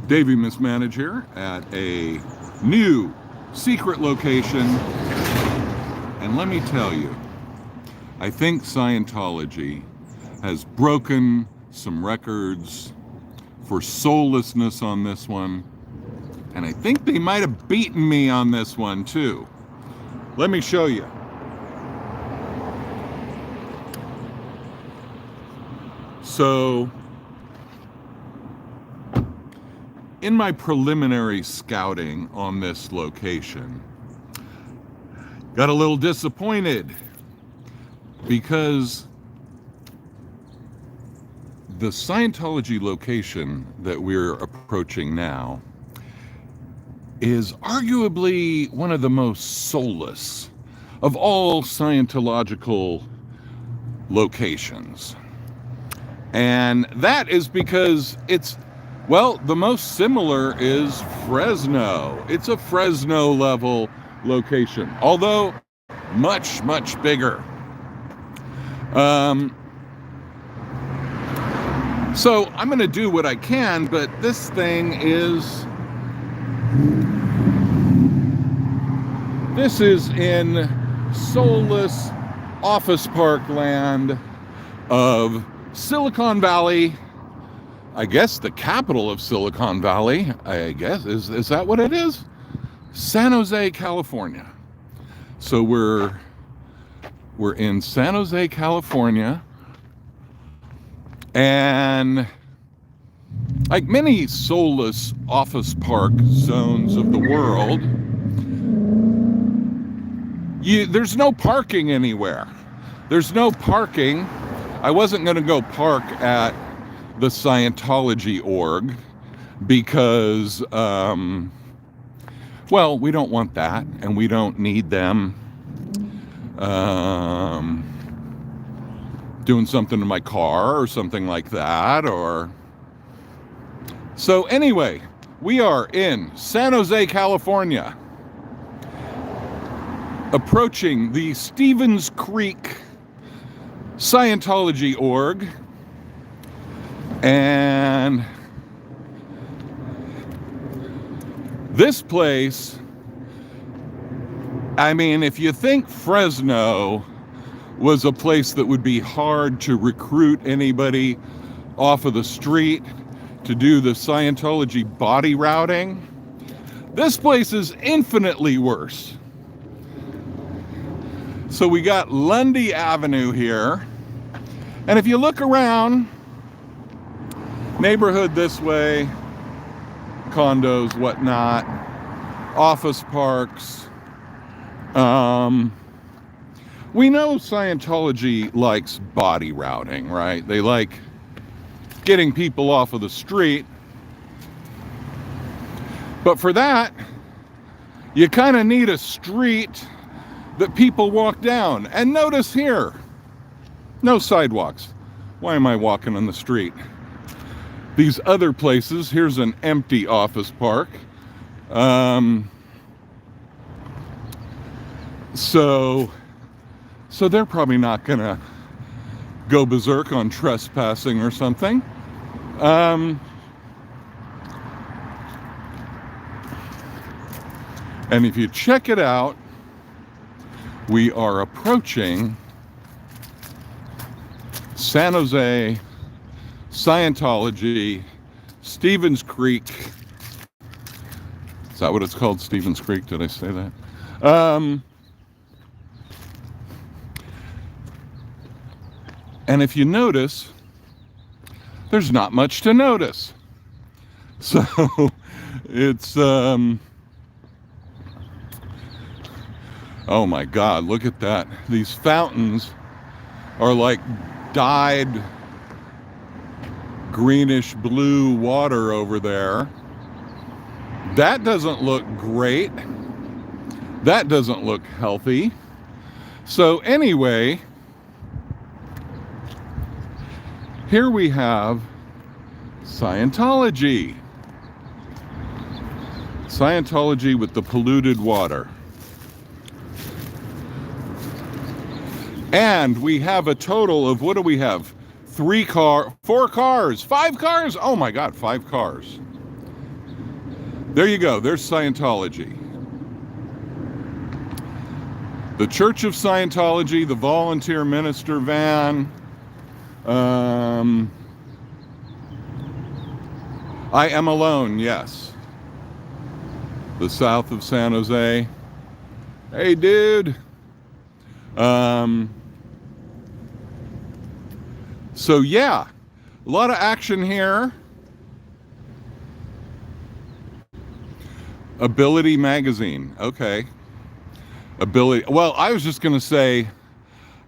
Davey Mismanage here at a new secret location. And let me tell you, I think Scientology has broken some records for soullessness on this one. And I think they might have beaten me on this one too. Let me show you. So, in my preliminary scouting on this location, got a little disappointed because the Scientology location that we're approaching now is arguably one of the most soulless of all Scientological locations. And that is because it's, well, the most similar is Fresno. It's a Fresno level location, although much, much bigger. So I'm going to do what I can, but this thing is, this is in soulless office park land of Silicon Valley. I guess the capital of Silicon Valley, I guess, is that what it is? San Jose, California. So we're in San Jose, California, and like many soulless office park zones of the world, there's no parking anywhere. There's no parking. I wasn't going to go park at the Scientology org because, well, we don't want that, and we don't need them doing something to my car or something like that. Or so anyway, we are in San Jose, California, approaching the Stevens Creek Scientology org, and this place, I mean, if you think Fresno was a place that would be hard to recruit anybody off of the street to do the Scientology body routing, this place is infinitely worse. So we got Lundy Avenue here, and if you look around, neighborhood this way, condos, whatnot, office parks. We know Scientology likes body routing, right? They like getting people off of the street. But for that, you kind of need a street that people walk down. And notice here, no sidewalks. Why am I walking on the street? These other places, here's an empty office park. So they're probably not gonna go berserk on trespassing or something. And if you check it out, we are approaching San Jose, Scientology, Stevens Creek. Is that what it's called? Stevens Creek? Did I say that? And if you notice, there's not much to notice. So it's, oh my God, look at that. These fountains are like dyed greenish blue water over there. That doesn't look great. That doesn't look healthy. So anyway, here we have Scientology. Scientology with the polluted water. And we have a total of, what do we have? 4 cars, 5 cars? Oh my God, 5 cars. There you go. There's Scientology. The Church of Scientology, the volunteer minister van. I am alone, yes. The south of San Jose. Hey, dude. So yeah, a lot of action here. Ability magazine, okay. Ability, well, I was just gonna say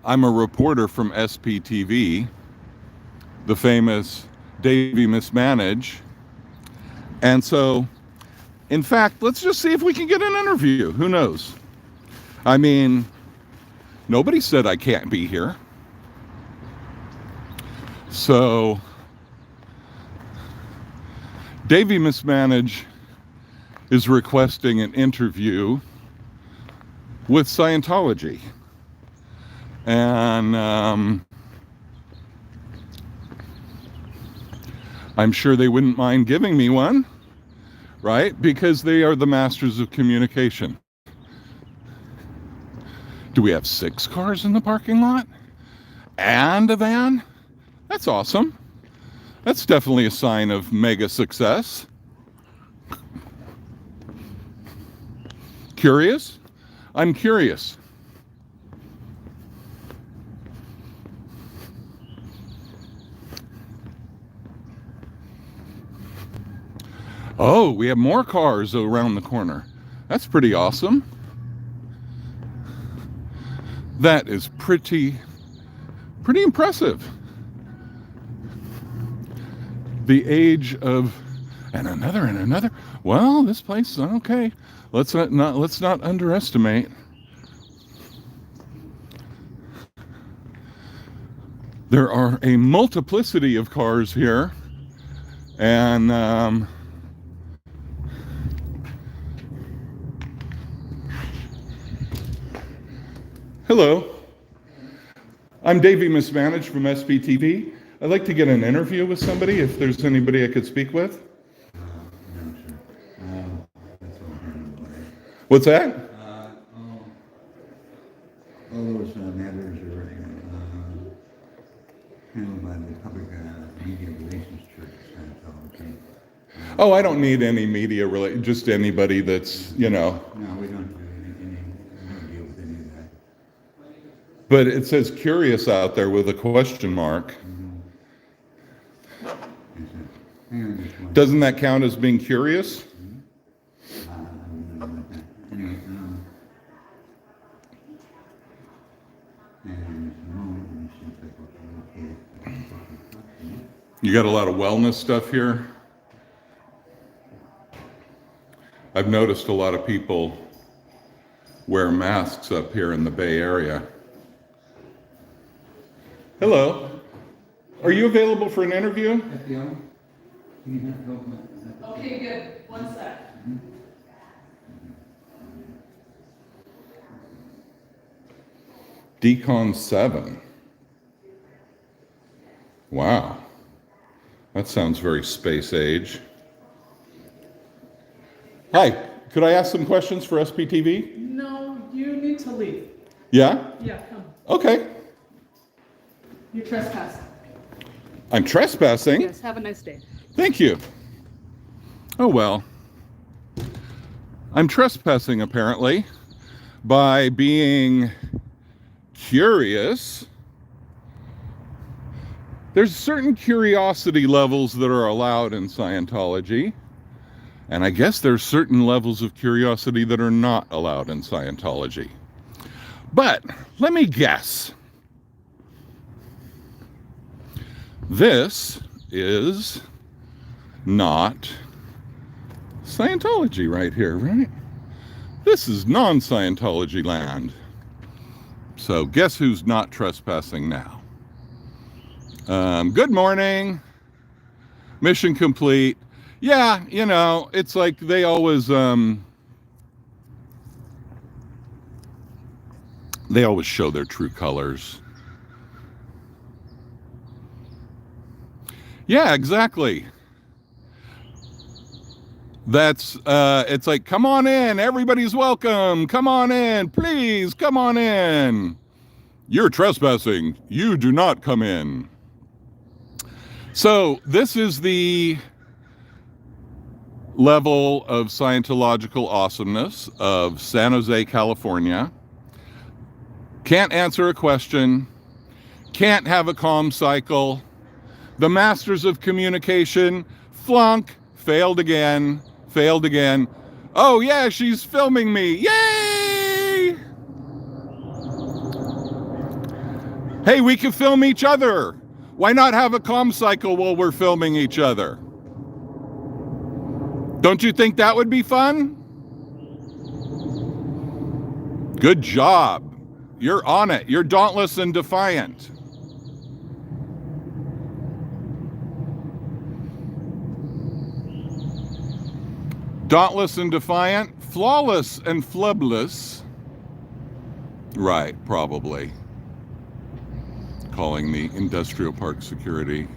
I'm a reporter from SPTV, the famous Davey Mismanage. And so, in fact, let's just see if we can get an interview. Who knows? I mean, nobody said I can't be here. So, Davey Mismanage is requesting an interview with Scientology. And I'm sure they wouldn't mind giving me one, right? Because they are the masters of communication. Do we have 6 cars in the parking lot? And a van? That's awesome. That's definitely a sign of mega success. Curious? I'm curious. Oh, we have more cars around the corner. That's pretty awesome. That is pretty impressive. The age of, and another. Well, this place is okay. Let's not underestimate. There are a multiplicity of cars here, and hello. I'm Davey Mismanaged from SPTV. I'd like to get an interview with somebody, if there's anybody I could speak with. What's that? All those matters are handled by the public media relations church, Scientology. Oh, I don't need any media just anybody that's, you know. No, we don't do we don't deal with any of that. But it says curious out there with a question mark. Hang on just one. Doesn't that count as being curious? Anyway, and just a moment, let me see if I can locate it. You got a lot of wellness stuff here. I've noticed a lot of people wear masks up here in the Bay Area. Hello. Are you available for an interview? FDR? Can you help me? Okay, good. One sec. Decon 7. Wow. That sounds very space age. Hi, could I ask some questions for SPTV? No, you need to leave. Yeah? Yeah, come. Okay. You're trespassing. I'm trespassing? Yes, have a nice day. Thank you. Oh well. I'm trespassing apparently by being curious. There's certain curiosity levels that are allowed in Scientology, and I guess there's certain levels of curiosity that are not allowed in Scientology. But let me guess. This is not Scientology right here, right? This is non-Scientology land. So guess who's not trespassing now? Good morning. Mission complete. Yeah, you know, it's like they always show their true colors. Yeah, exactly. That's it's like, come on in, everybody's welcome, come on in, please come on in, you're trespassing, you do not come in. So this is the level of Scientological awesomeness of San Jose, California. Can't answer a question, can't have a calm cycle. The masters of communication, FLUNK, failed again. Oh yeah, she's filming me, yay! Hey, we can film each other. Why not have a calm cycle while we're filming each other? Don't you think that would be fun? Good job. You're on it. You're dauntless and defiant. Dauntless and defiant, flawless and flubless. Right, probably. Calling the industrial park security.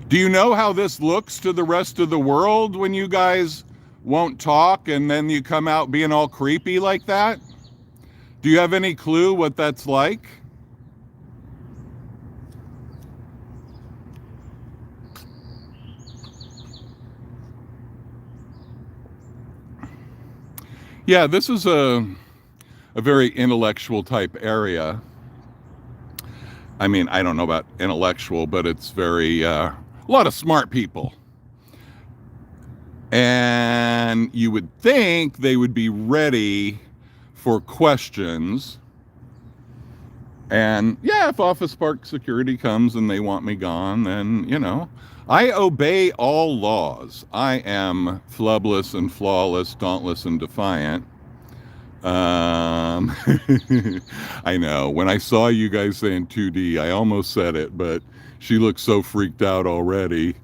Do you know how this looks to the rest of the world when you guys won't talk and then you come out being all creepy like that? Do you have any clue what that's like? Yeah, this is a very intellectual type area. I mean, I don't know about intellectual, but it's very, a lot of smart people. And you would think they would be ready for questions. And yeah, if Office Park Security comes and they want me gone, then, you know, I obey all laws. I am flubless and flawless, dauntless and defiant. I know, when I saw you guys saying 2D, I almost said it, but she looked so freaked out already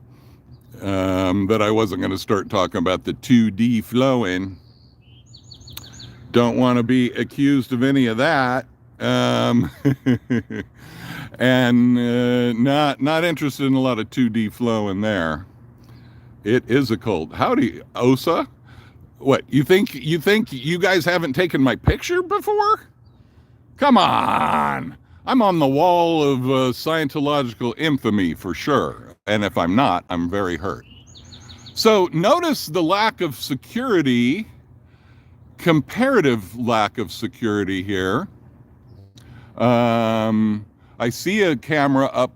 that I wasn't going to start talking about the 2D flowing. Don't want to be accused of any of that. And not interested in a lot of 2D flow in there. It is a cult. Howdy, Osa. What, you think you guys haven't taken my picture before? Come on. I'm on the wall of Scientological infamy for sure. And if I'm not, I'm very hurt. So notice the lack of security, comparative lack of security here. I see a camera up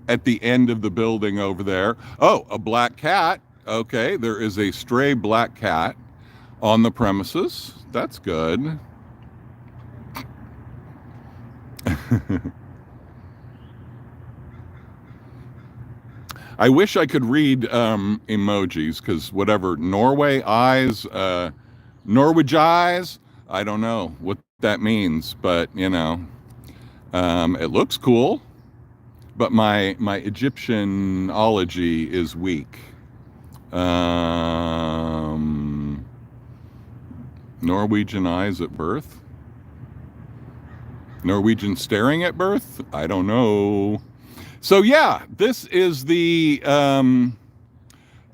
at the end of the building over there. Oh, a black cat. Okay, there is a stray black cat on the premises. That's good. I wish I could read emojis, because whatever, Norway eyes, Norwich eyes, I don't know what that means, but you know, it looks cool, but my Egyptianology is weak. Norwegian eyes at birth? Norwegian staring at birth? I don't know. So yeah, this is the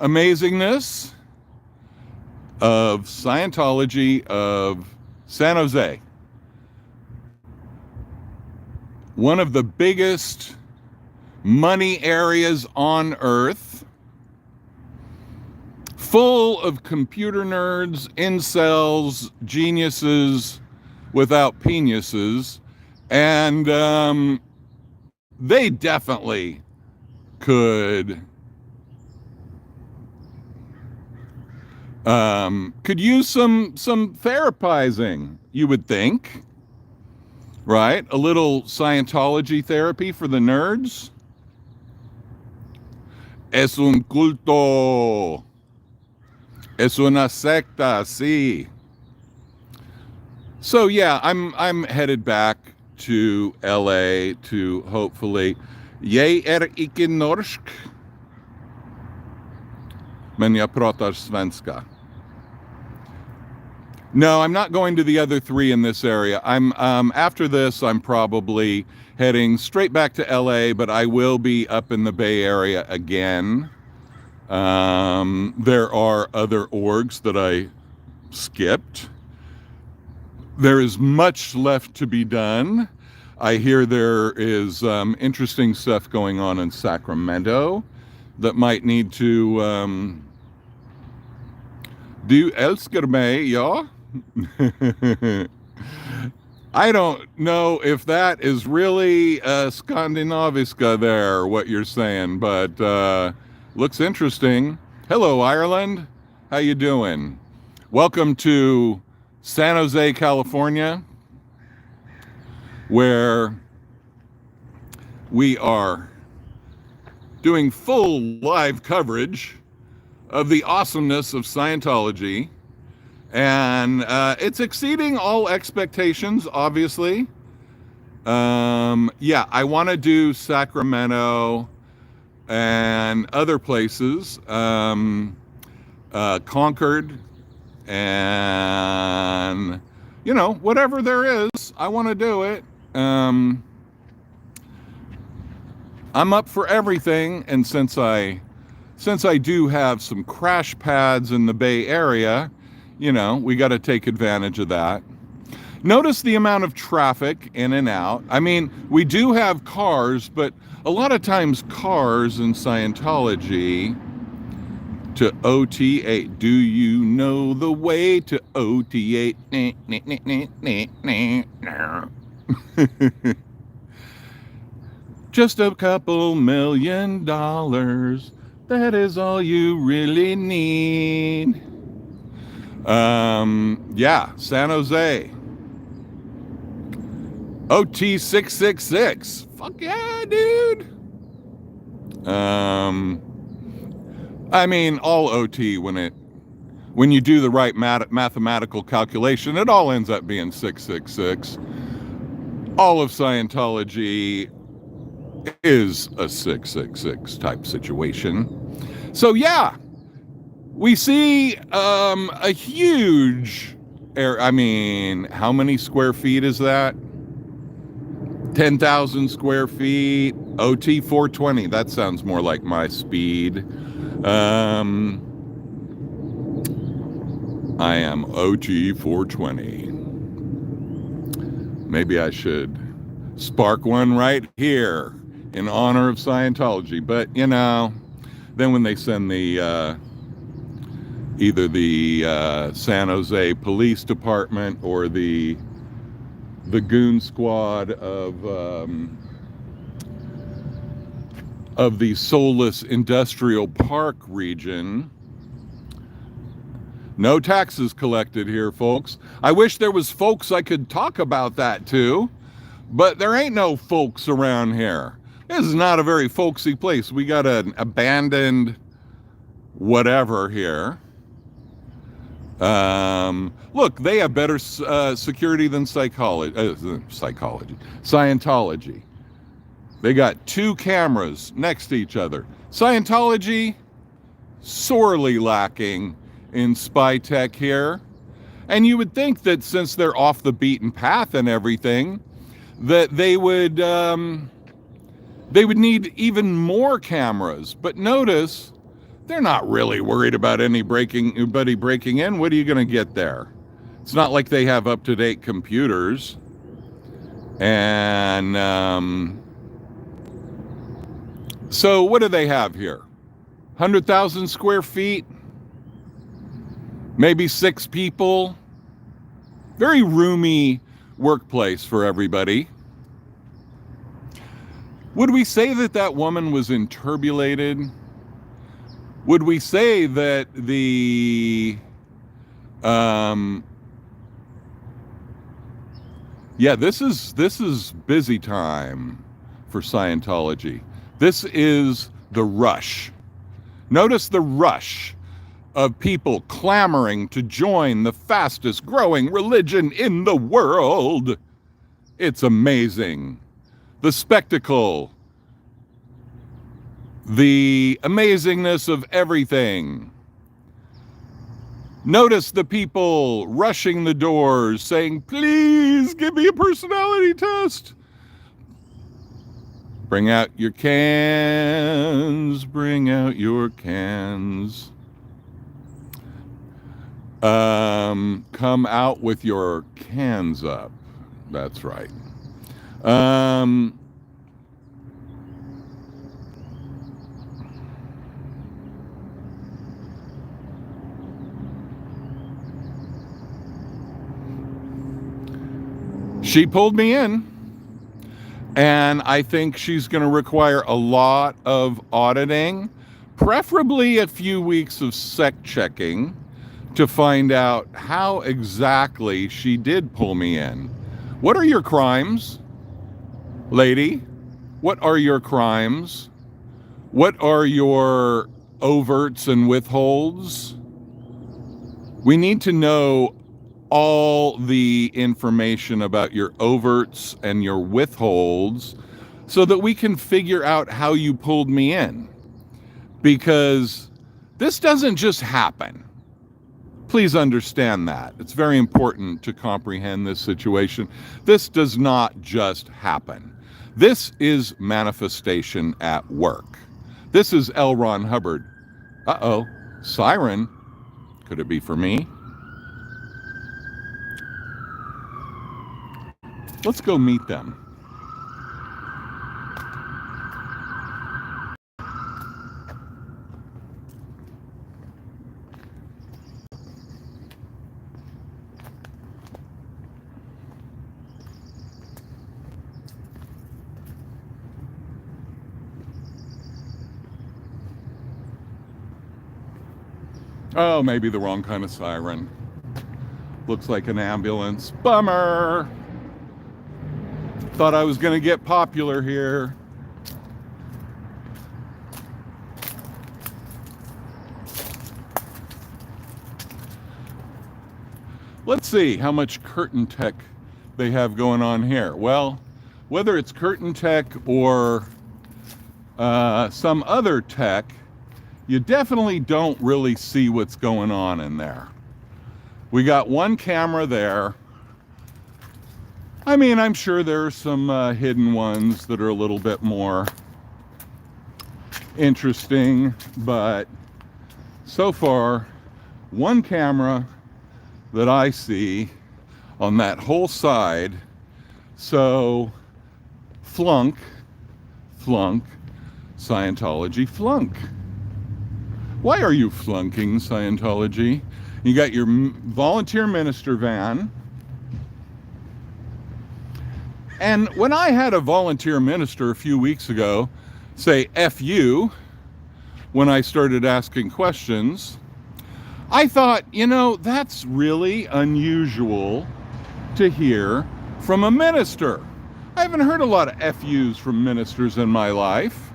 amazingness of Scientology of San Jose. One of the biggest money areas on earth, full of computer nerds, incels, geniuses without penises, and they definitely could use some therapizing, you would think, right? A little Scientology therapy for the nerds. Es un culto. Es una secta, sí. So yeah, I'm headed back to LA to hopefully ikke norsk, men jag pratar svenska. No, I'm not going to the other three in this area. I'm after this, I'm probably heading straight back to LA, but I will be up in the Bay Area again. There are other orgs that I skipped. There is much left to be done. I hear there is interesting stuff going on in Sacramento that might need to do älskar mig, ja? I don't know if that is really Skandinaviska there, what you're saying, but looks interesting. Hello, Ireland. How you doing? Welcome to San Jose, California, where we are doing full live coverage of the awesomeness of Scientology. And it's exceeding all expectations, obviously. Yeah, I want to do Sacramento and other places, Concord, and, you know, whatever there is, I want to do it. I'm up for everything, and since I do have some crash pads in the Bay Area, you know, we got to take advantage of that. Notice the amount of traffic in and out. I mean, we do have cars, but a lot of times cars in Scientology to OT8. Do you know the way to OT8? Just a couple $1 million. That is all you really need. Yeah, San Jose. OT666. Fuck yeah, dude. I mean, all OT, when you do the right mathematical calculation, it all ends up being 666. All of Scientology is a 666 type situation. So yeah, we see a huge area. I mean, how many square feet is that? 10,000 square feet. OT 420. That sounds more like my speed. I am OT 420. Maybe I should spark one right here in honor of Scientology. But, you know, then when they send the either the San Jose Police Department or the goon squad of the soulless industrial park region. No taxes collected here, folks. I wish there was folks I could talk about that to, but there ain't no folks around here. This is not a very folksy place. We got an abandoned whatever here. Look, they have better security than Scientology. They got 2 cameras next to each other. Scientology, sorely lacking in spy tech here. And you would think that since they're off the beaten path and everything, that they would need even more cameras. But notice, they're not really worried about anybody breaking in. What are you going to get there? It's not like they have up-to-date computers. And so what do they have here? 100,000 square feet? Maybe 6 people? Very roomy workplace for everybody. Would we say that that woman was enturbulated? Would we say that the yeah, this is busy time for Scientology. This is the rush. Notice the rush of people clamoring to join the fastest growing religion in the world. It's amazing. The spectacle, the amazingness of everything. Notice the people rushing the doors saying, please give me a personality test. Bring out your cans, bring out your cans. Come out with your cans up. That's right. She pulled me in, and I think she's going to require a lot of auditing, preferably a few weeks of sec checking to find out how exactly she did pull me in. What are your crimes, lady? What are your crimes? What are your overts and withholds? We need to know all the information about your overts and your withholds so that we can figure out how you pulled me in. Because this doesn't just happen. Please understand that. It's very important to comprehend this situation. This does not just happen. This is manifestation at work. This is L. Ron Hubbard. Uh-oh, siren. Could it be for me? Let's go meet them. Oh, maybe the wrong kind of siren. Looks like an ambulance. Bummer. Thought I was going to get popular here. Let's see how much curtain tech they have going on here. Well, whether it's curtain tech or some other tech, you definitely don't really see what's going on in there. We got one camera there. I mean, I'm sure there are some hidden ones that are a little bit more interesting, but so far, one camera that I see on that whole side. So, FLUNK, Scientology FLUNK. Why are you flunking Scientology? You got your volunteer minister van. And when I had a volunteer minister a few weeks ago say F you when I started asking questions, I thought, you know, that's really unusual to hear from a minister. I haven't heard a lot of FUs from ministers in my life,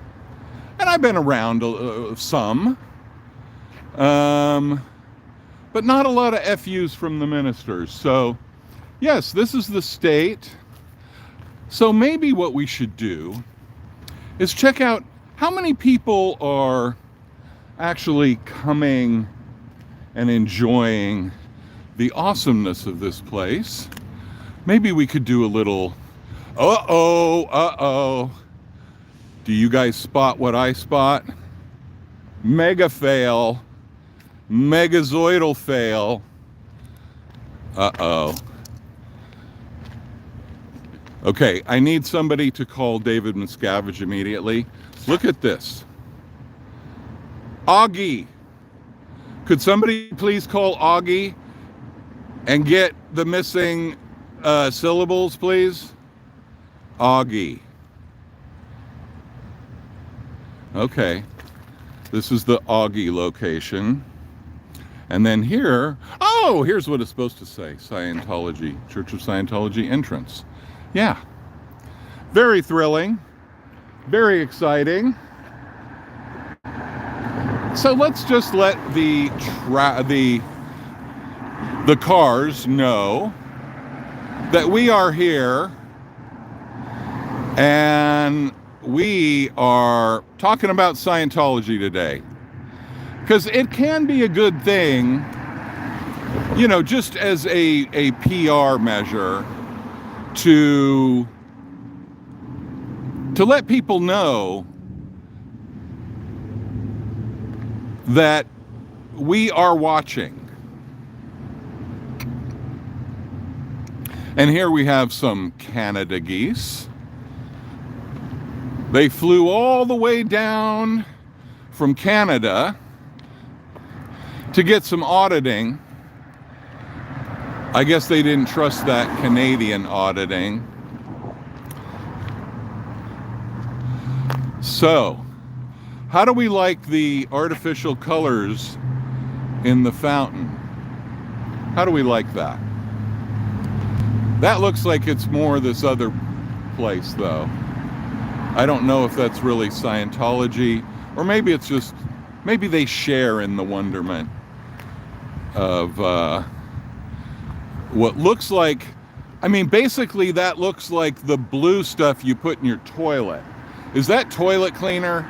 and I've been around some, but not a lot of FUs from the ministers. So, yes, this is the state. So maybe what we should do is check out how many people are actually coming and enjoying the awesomeness of this place. Maybe we could do a little, uh-oh. Do you guys spot what I spot? Mega fail. Megazoidal fail. Uh-oh. Okay, I need somebody to call David Miscavige immediately. Look at this. Augie. Could somebody please call Augie and get the missing syllables, please? Augie. Okay. This is the Augie location. And then here, oh, here's what it's supposed to say. Scientology, Church of Scientology entrance. Yeah, very thrilling, very exciting. So let's just let the cars know that we are here and we are talking about Scientology today. Because it can be a good thing you know, just as a PR measure to let people know that we are watching. And here we have some Canada geese. They flew all the way down from Canada to get some auditing. I guess they didn't trust that Canadian auditing. So, how do we like the artificial colors in the fountain? How do we like that? That looks like it's more this other place, though. I don't know if that's really Scientology, or maybe it's just, maybe they share in the wonderment of what looks like, I mean, basically that looks like the blue stuff you put in your toilet. Is that toilet cleaner?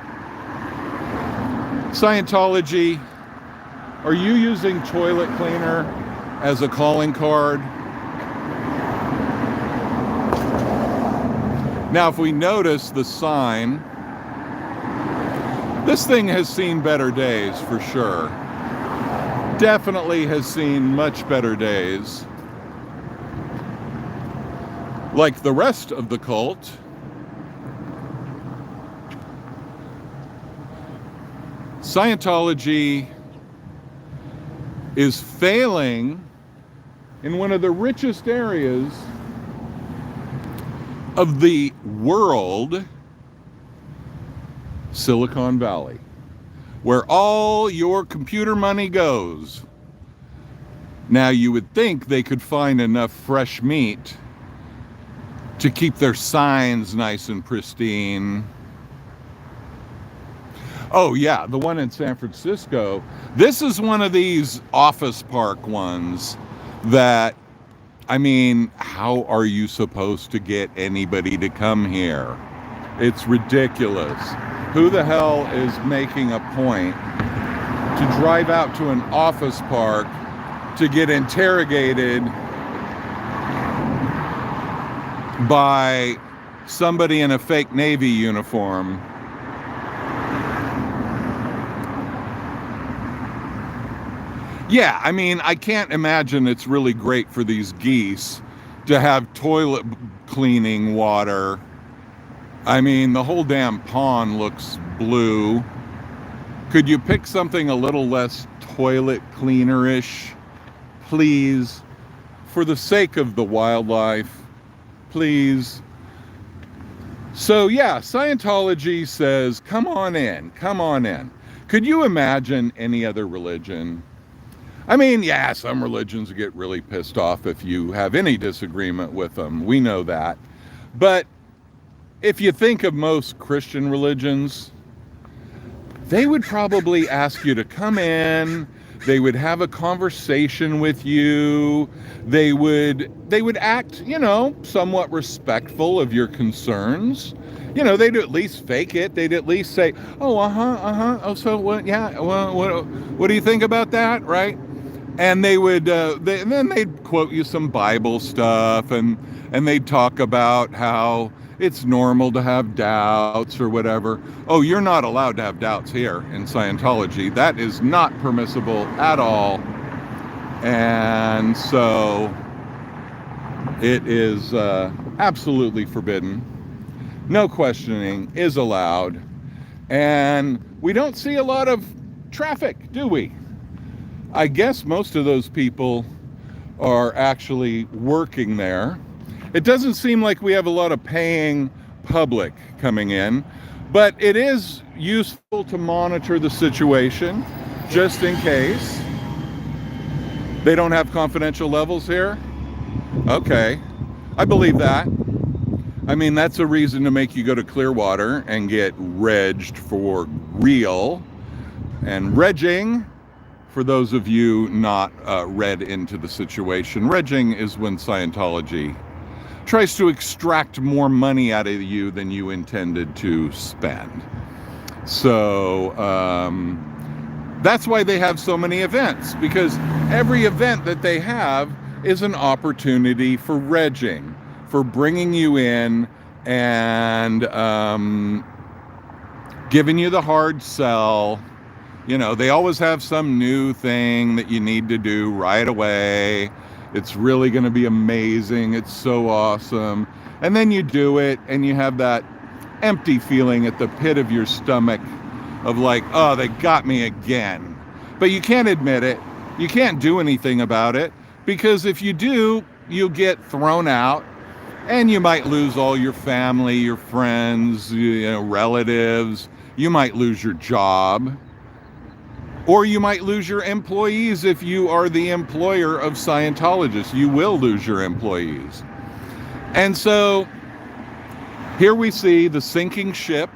Scientology, are you using toilet cleaner as a calling card? Now, if we notice the sign, this thing has seen better days for sure. Definitely has seen much better days. Like the rest of the cult. Scientology is failing in one of the richest areas of the world, Silicon Valley, where all your computer money goes. Now, you would think they could find enough fresh meat to keep their signs nice and pristine. Oh yeah, the one in San Francisco. This is one of these office park ones that, I mean, how are you supposed to get anybody to come here? It's ridiculous. Who the hell is making a point to drive out to an office park to get interrogated by somebody in a fake Navy uniform? Yeah, I mean, I can't imagine it's really great for these geese to have toilet cleaning water. I mean, the whole damn pond looks blue. Could you pick something a little less toilet cleaner-ish? Please, for the sake of the wildlife, please. So yeah, Scientology says, come on in, come on in. Could you imagine any other religion? I mean, yeah, some religions get really pissed off if you have any disagreement with them. We know that. But if you think of most Christian religions, they would probably ask you to come in. They would have a conversation with you. They would act, you know, somewhat respectful of your concerns. You know, they'd at least fake it. They'd at least say, oh, oh, so what, yeah, well, what do you think about that, right? And they would, then they'd quote you some Bible stuff, and they'd talk about how it's normal to have doubts or whatever. Oh, you're not allowed to have doubts here in Scientology. That is not permissible at all. And so it is absolutely forbidden. No questioning is allowed. And we don't see a lot of traffic, do we? I guess most of those people are actually working there. It doesn't seem like we have a lot of paying public coming in, but it is useful to monitor the situation just in case. They don't have confidential levels here? Okay, I believe that. I mean, that's a reason to make you go to Clearwater and get regged for real. And regging, for those of you not read into the situation, regging is when Scientology tries to extract more money out of you than you intended to spend. So That's why they have so many events, because every event that they have is an opportunity for regging, for bringing you in and giving you the hard sell. You know, they always have some new thing that you need to do right away. It's really going to be amazing. It's so awesome. And then you do it and you have that empty feeling at the pit of your stomach of like, oh, they got me again. But you can't admit it. You can't do anything about it, because if you do, you'll get thrown out and you might lose all your family, your friends, you know, relatives. You might lose your job, or you might lose your employees. If you are the employer of Scientologists, you will lose your employees. And so here we see the sinking ship.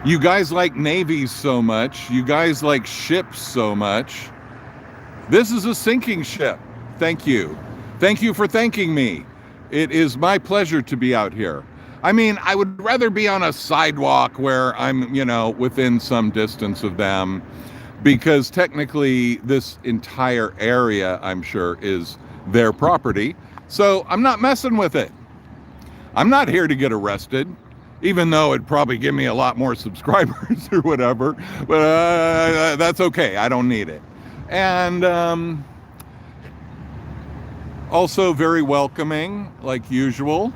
You guys like navies so much. You guys like ships so much. This is a sinking ship. Thank you. Thank you for thanking me. It is my pleasure to be out here. I mean, I would rather be on a sidewalk where I'm, you know, within some distance of them, because technically this entire area, I'm sure, is their property. So I'm not messing with it. I'm not here to get arrested, even though it'd probably give me a lot more subscribers or whatever, but that's okay. I don't need it. And also very welcoming, like usual.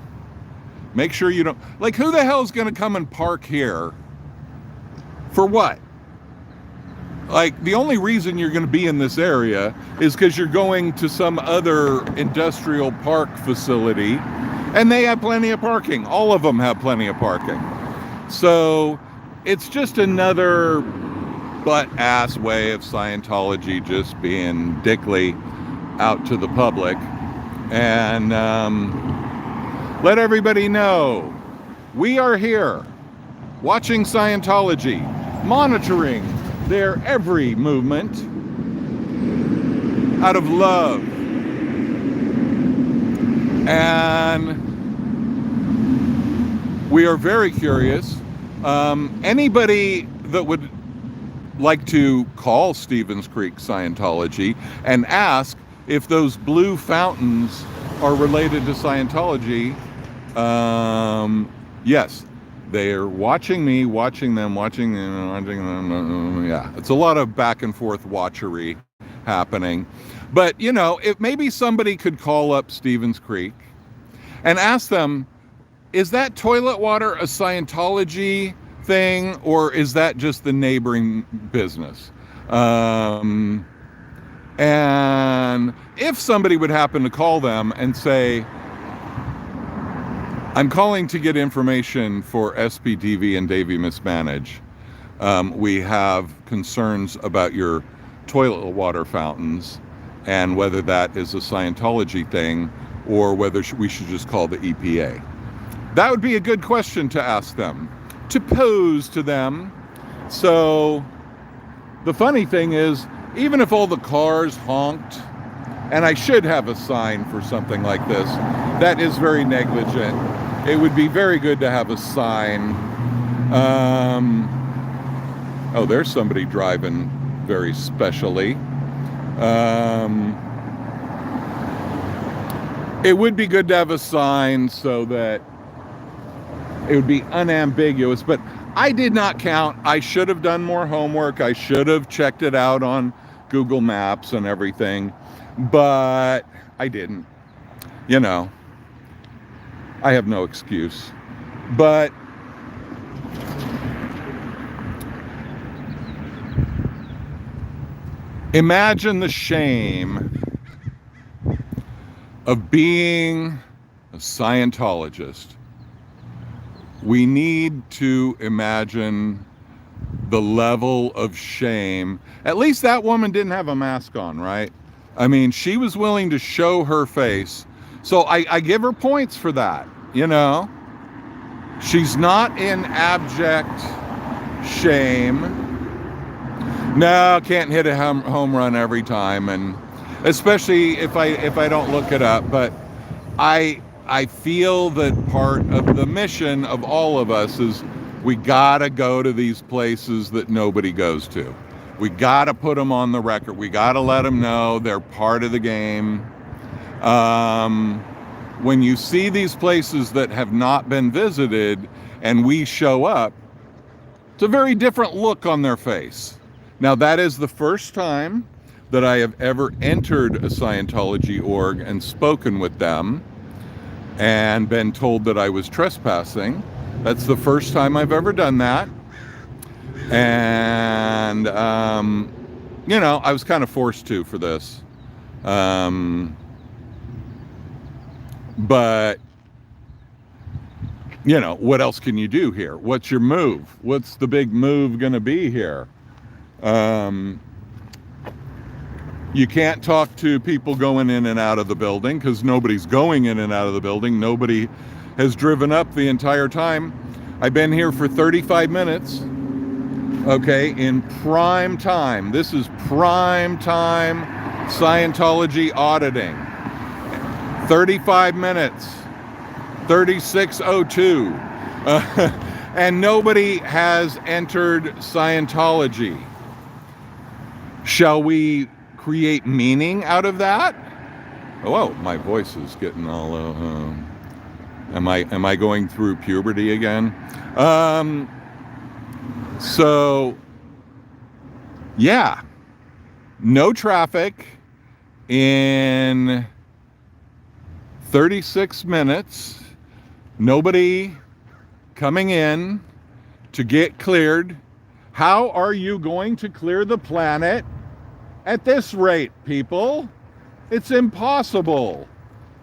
Make sure you don't, like, who the hell is going to come and park here? For what? Like, the only reason you're going to be in this area is because you're going to some other industrial park facility, and they have plenty of parking. All of them have plenty of parking. So it's just another butt-ass way of Scientology just being dickly out to the public. And let everybody know we are here watching Scientology, monitoring their every movement out of love. And we are very curious. Anybody that would like to call Stevens Creek Scientology and ask if those blue fountains are related to Scientology, yes, they are watching me, watching them. Yeah, it's a lot of back and forth watchery happening. But, you know, if maybe somebody could call up Stevens Creek and ask them, is that toilet water a Scientology thing, or is that just the neighboring business? And if somebody would happen to call them and say, I'm calling to get information for sptv and Davey Mismanage. We have concerns about your toilet water fountains and whether that is a Scientology thing or whether we should just call the EPA. That would be a good question to ask them, to pose to them. So the funny thing is, even if all the cars honked, and I should have a sign for something like this, that is very negligent. It would be very good to have a sign. Oh, there's somebody driving very specially. It would be good to have a sign so that it would be unambiguous, but I did not count. I should have done more homework. I should have checked it out on Google Maps and everything, but I didn't. You know, I have no excuse. But imagine the shame of being a Scientologist. We need to imagine the level of shame. At least that woman didn't have a mask on, right? I mean, she was willing to show her face. So I give her points for that, you know? She's not in abject shame. No, can't hit a home run every time, and especially if I don't look it up. But I feel that part of the mission of all of us is we gotta go to these places that nobody goes to. We got to put them on the record. We got to let them know they're part of the game. When you see these places that have not been visited and we show up, it's a very different look on their face. Now, that is the first time that I have ever entered a Scientology org and spoken with them and been told that I was trespassing. That's the first time I've ever done that. And, you know, I was kind of forced to for this. But, you know, what else can you do here? What's your move? What's the big move going to be here? You can't talk to people going in and out of the building because nobody's going in and out of the building. Nobody has driven up the entire time. I've been here for 35 minutes. Okay, in prime time. This is prime time Scientology auditing. 35 minutes. 36:02. And nobody has entered Scientology. Shall we create meaning out of that? Oh, my voice is getting all am I going through puberty again? So yeah, no traffic in 36 minutes, nobody coming in to get cleared. How are you going to clear the planet at this rate, people? It's impossible.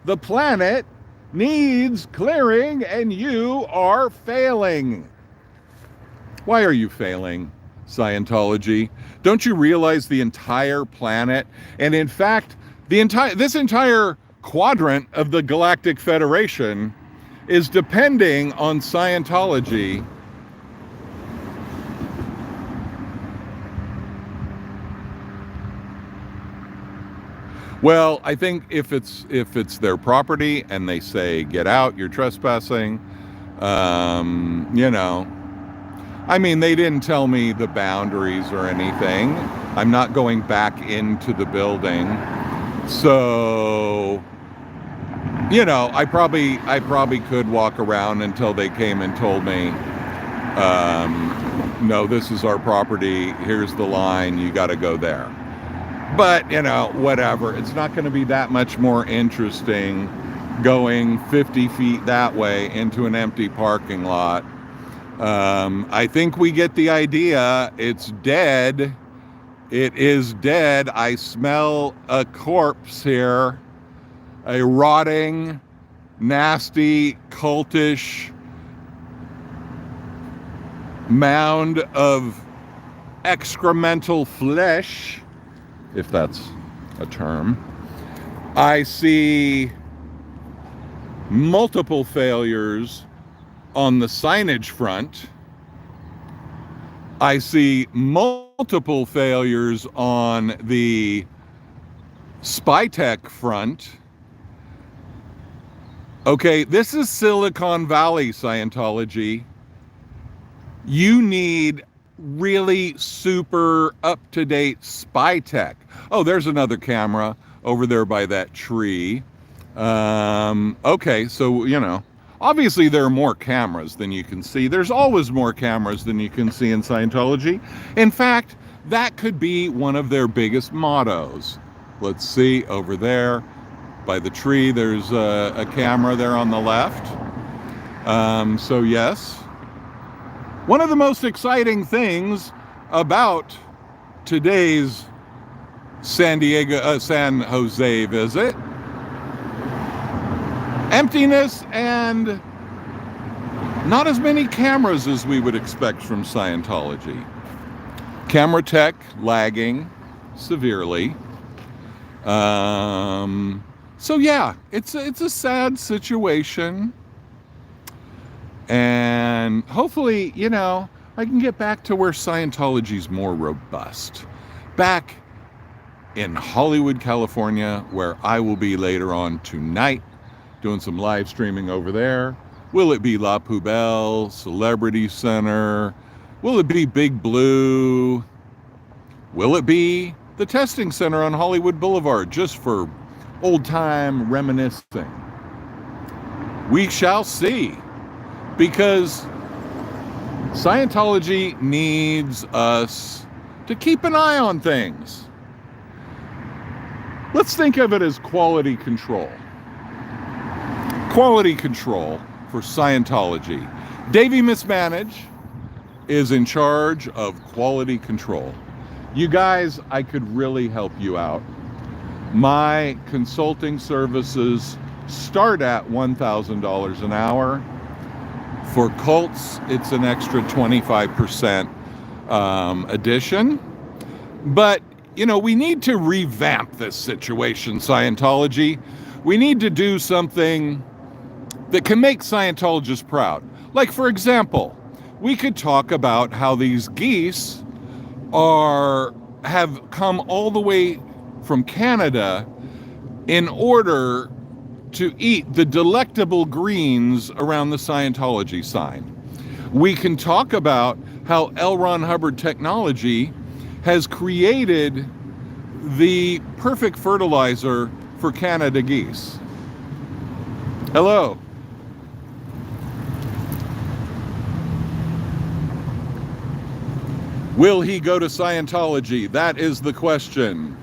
The planet needs clearing and you are failing. Why are you failing, Scientology? Don't you realize the entire planet, and in fact, this entire quadrant of the Galactic Federation is depending on Scientology. Well, I think if it's their property and they say, get out, you're trespassing, you know, I mean, they didn't tell me the boundaries or anything. I'm not going back into the building. So, you know, I probably could walk around until they came and told me, no, this is our property. Here's the line. You got to go there. But, you know, whatever. It's not going to be that much more interesting going 50 feet that way into an empty parking lot. I think we get the idea. It's dead. It is dead. I smell a corpse here. A rotting, nasty, cultish mound of excremental flesh, if that's a term. I see multiple failures on the signage front. I see multiple failures on the spy tech front. Okay, this is Silicon Valley, Scientology. You need really super up-to-date spy tech. Oh, there's another camera over there by that tree. Okay, so, you know, obviously there are more cameras than you can see. There's always more cameras than you can see in Scientology. In fact, that could be one of their biggest mottos. Let's see, over there by the tree, there's a camera there on the left. So yes. One of the most exciting things about today's San Jose visit, emptiness and not as many cameras as we would expect from Scientology. Camera tech lagging severely. So yeah, it's a sad situation. And hopefully, you know, I can get back to where Scientology's more robust. Back in Hollywood, California, where I will be later on tonight, doing some live streaming over there. Will it be La Poubelle, Celebrity Center? Will it be Big Blue? Will it be the testing center on Hollywood Boulevard just for old-time reminiscing? We shall see, because Scientology needs us to keep an eye on things. Let's think of it as quality control. Quality control for Scientology. Davey Mismanage is in charge of quality control. You guys, I could really help you out. My consulting services start at $1,000 an hour. For cults, it's an extra 25% addition. But, you know, we need to revamp this situation, Scientology. We need to do something that can make Scientologists proud. Like, for example, we could talk about how these geese have come all the way from Canada in order to eat the delectable greens around the Scientology sign. We can talk about how L. Ron Hubbard technology has created the perfect fertilizer for Canada geese. Hello. Will he go to Scientology? That is the question.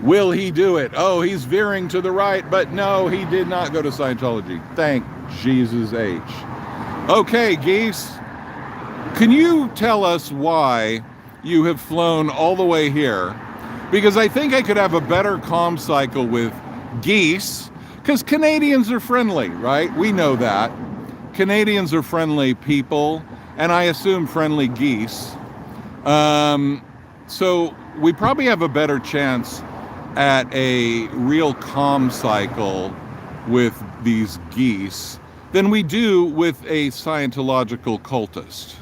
Will he do it? Oh, he's veering to the right, but no, he did not go to Scientology. Thank Jesus H. Okay, geese, can you tell us why you have flown all the way here? Because I think I could have a better comm cycle with geese, because Canadians are friendly, right? We know that. Canadians are friendly people, and I assume friendly geese. So we probably have a better chance at a real comm cycle with these geese than we do with a Scientological cultist.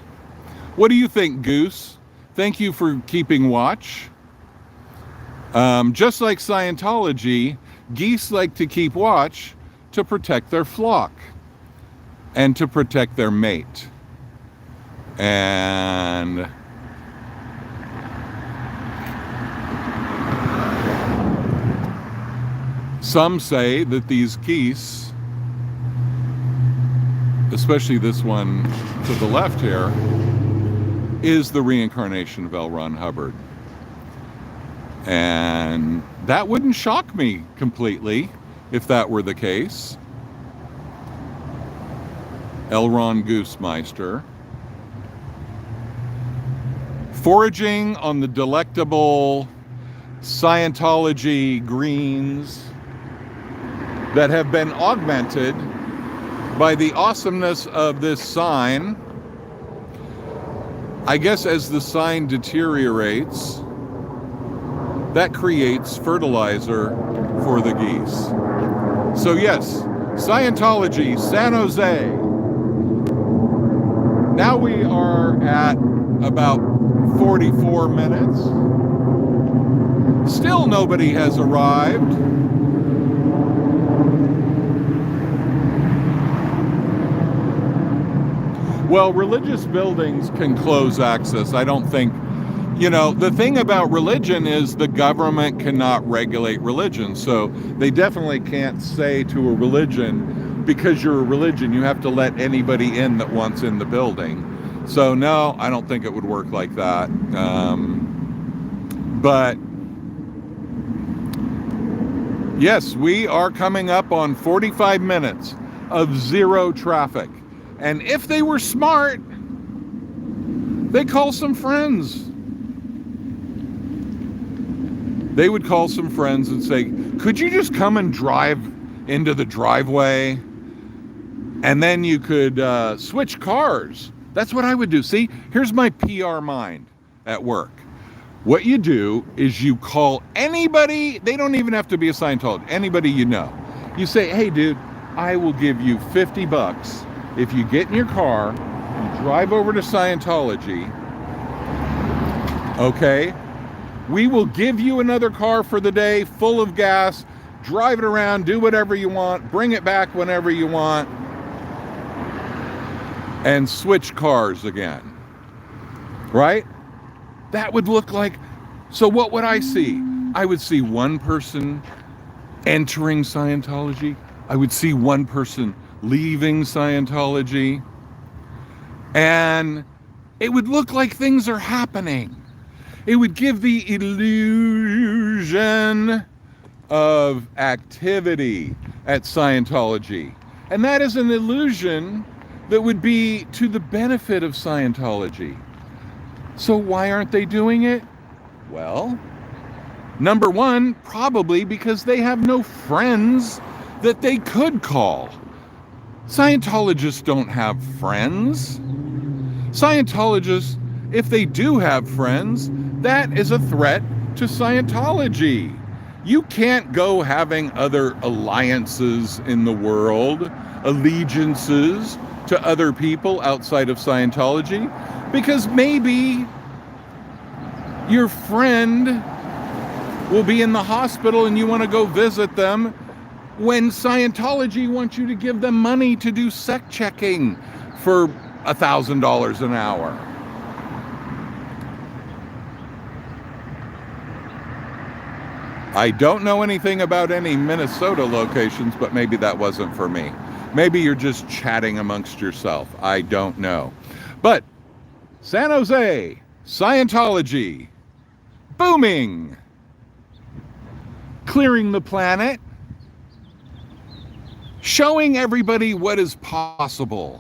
What do you think, Goose? Thank you for keeping watch. Just like Scientology, geese like to keep watch to protect their flock and to protect their mate. And some say that these geese, especially this one to the left here, is the reincarnation of L. Ron Hubbard. And that wouldn't shock me completely if that were the case. L. Ron Goosemeister. Foraging on the delectable Scientology greens that have been augmented by the awesomeness of this sign. I guess as the sign deteriorates, that creates fertilizer for the geese. So yes, Scientology, San Jose. Now we are at about 44 minutes. Still nobody has arrived. Well, religious buildings can close access. I don't think, you know, the thing about religion is the government cannot regulate religion. So they definitely can't say to a religion, because you're a religion, you have to let anybody in that wants in the building. So no, I don't think it would work like that. But yes, we are coming up on 45 minutes of zero traffic. And if they were smart, they call some friends. They would call some friends and say, could you just come and drive into the driveway? And then you could switch cars. That's what I would do. See, here's my PR mind at work. What you do is you call anybody, they don't even have to be a Scientologist, anybody you know. You say, hey dude, I will give you $50 if you get in your car, you drive over to Scientology, okay? We will give you another car for the day, full of gas, drive it around, do whatever you want, bring it back whenever you want, and switch cars again, right? That would look like So what would I see? I would see one person entering Scientology. I would see one person leaving Scientology. And it would look like things are happening. It would give the illusion of activity at Scientology. And that is an illusion that would be to the benefit of Scientology. So why aren't they doing it? Well, number one, probably because they have no friends that they could call. Scientologists don't have friends. Scientologists, if they do have friends, that is a threat to Scientology. You can't go having other alliances in the world, allegiances to other people outside of Scientology, because maybe your friend will be in the hospital and you want to go visit them when Scientology wants you to give them money to do sec checking for $1,000 an hour. I don't know anything about any Minnesota locations, but maybe that wasn't for me. Maybe you're just chatting amongst yourself. I don't know. But San Jose, Scientology, booming, clearing the planet, showing everybody what is possible.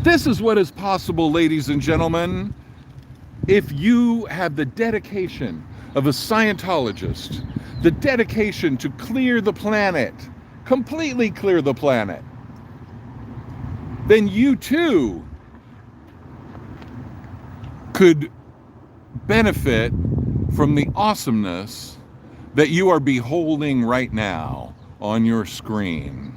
This is what is possible, ladies and gentlemen, if you have the dedication of a Scientologist, the dedication to clear the planet, completely clear the planet, then you too could benefit from the awesomeness that you are beholding right now on your screen.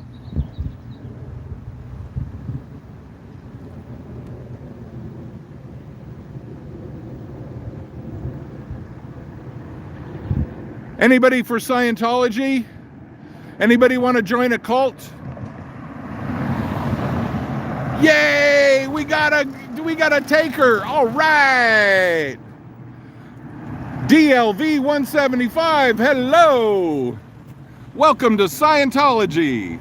Anybody for Scientology? Anybody want to join a cult? Yay! We got a taker. All right. DLV 175. Hello. Welcome to Scientology.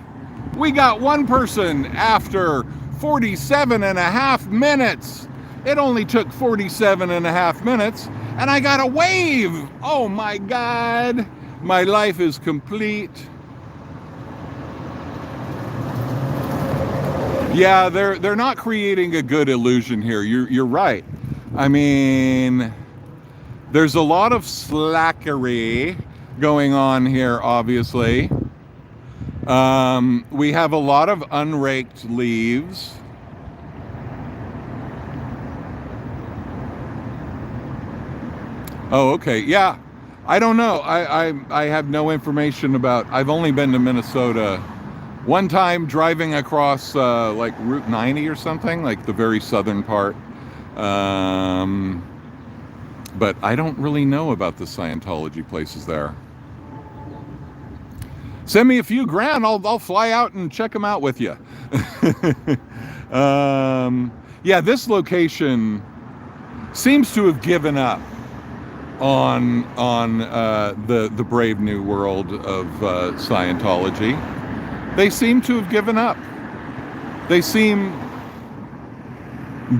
We got one person after 47 and a half minutes. It only took 47 and a half minutes. And I got a wave. Oh my God. My life is complete. Yeah, they're not creating a good illusion here. You're right. I mean, there's a lot of slackery going on here, obviously. We have a lot of unraked leaves. Oh, okay. Yeah. I don't know. I have no information about. I've only been to Minnesota one time, driving across like Route 90 or something, like the very southern part. But I don't really know about the Scientology places there. Send me a few grand. I'll fly out and check them out with you. Yeah, this location seems to have given up on the brave new world of Scientology. They seem to have given up. They seem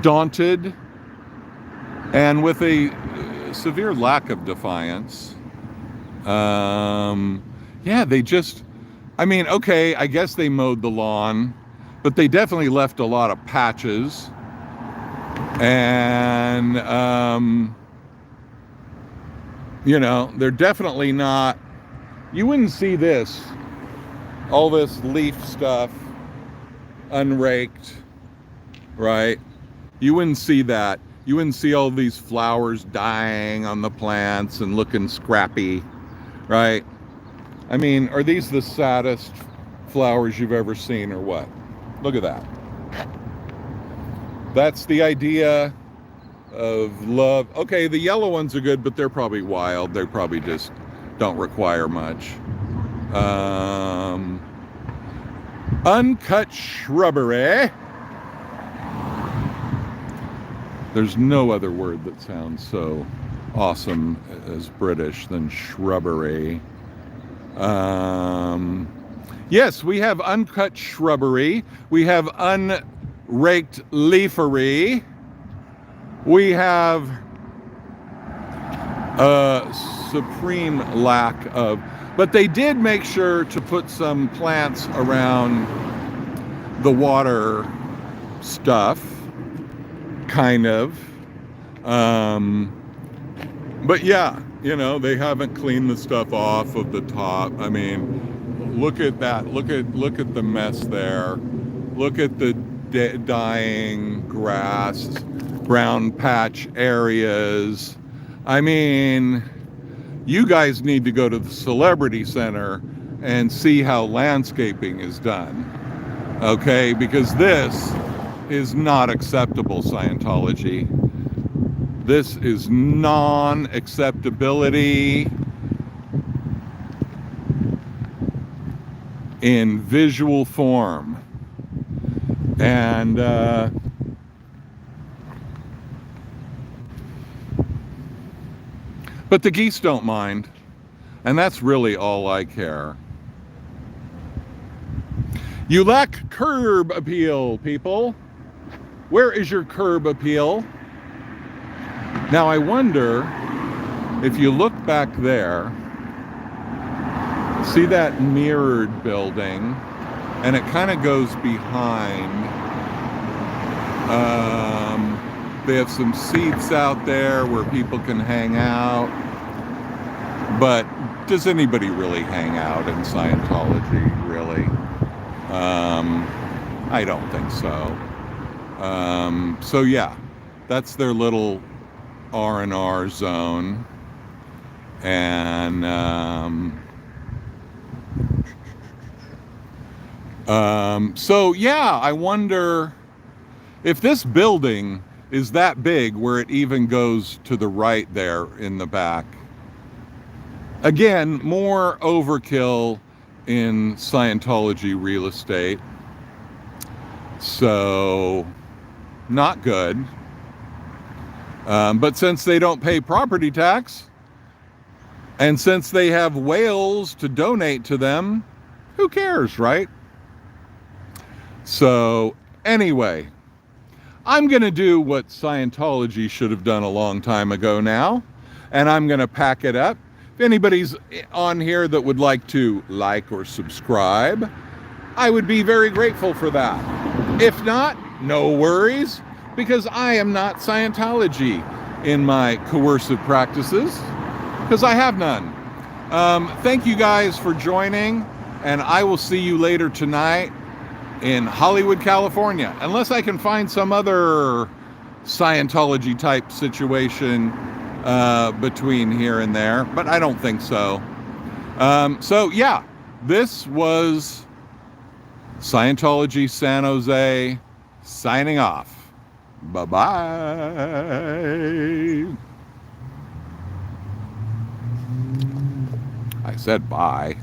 daunted and with a severe lack of defiance. Yeah, they just, I mean, okay, I guess they mowed the lawn, but they definitely left a lot of patches. And, you know, they're definitely not, you wouldn't see this, all this leaf stuff, unraked, right? You wouldn't see that. You wouldn't see all these flowers dying on the plants and looking scrappy, right? I mean, are these the saddest flowers you've ever seen or what? Look at that. That's the idea of love. Okay, the yellow ones are good, but they're probably wild. They probably just don't require much. Uncut shrubbery. There's no other word that sounds so awesome as British than shrubbery. Yes, we have uncut shrubbery. We have unraked leafery. We have a supreme lack of, but they did make sure to put some plants around the water stuff, kind of. But yeah, you know, they haven't cleaned the stuff off of the top. I mean, look at that. Look at the mess there. Look at the dying grass, brown patch areas. I mean, you guys need to go to the Celebrity Center and see how landscaping is done. Okay, because this is not acceptable, Scientology. This is non-acceptability in visual form. And but the geese don't mind, and that's really all I care. You lack curb appeal, people. Where is your curb appeal? Now I wonder if you look back there, see that mirrored building, and it kind of goes behind. They have some seats out there where people can hang out. But does anybody really hang out in Scientology, really? I don't think so. So yeah, that's their little R&R zone. And so yeah, I wonder if this building is that big where it even goes to the right there in the back. Again, more overkill in Scientology real estate. So, not good. But since they don't pay property tax, and since they have whales to donate to them, who cares, right? So, anyway, I'm going to do what Scientology should have done a long time ago now, and I'm going to pack it up. If anybody's on here that would like to like or subscribe, I would be very grateful for that. If not, no worries, because I am not Scientology in my coercive practices, because I have none. Thank you guys for joining, and I will see you later tonight in Hollywood, California, unless I can find some other Scientology type situation between here and there, but I don't think so. So yeah, this was Scientology San Jose signing off. Bye-bye. I said bye.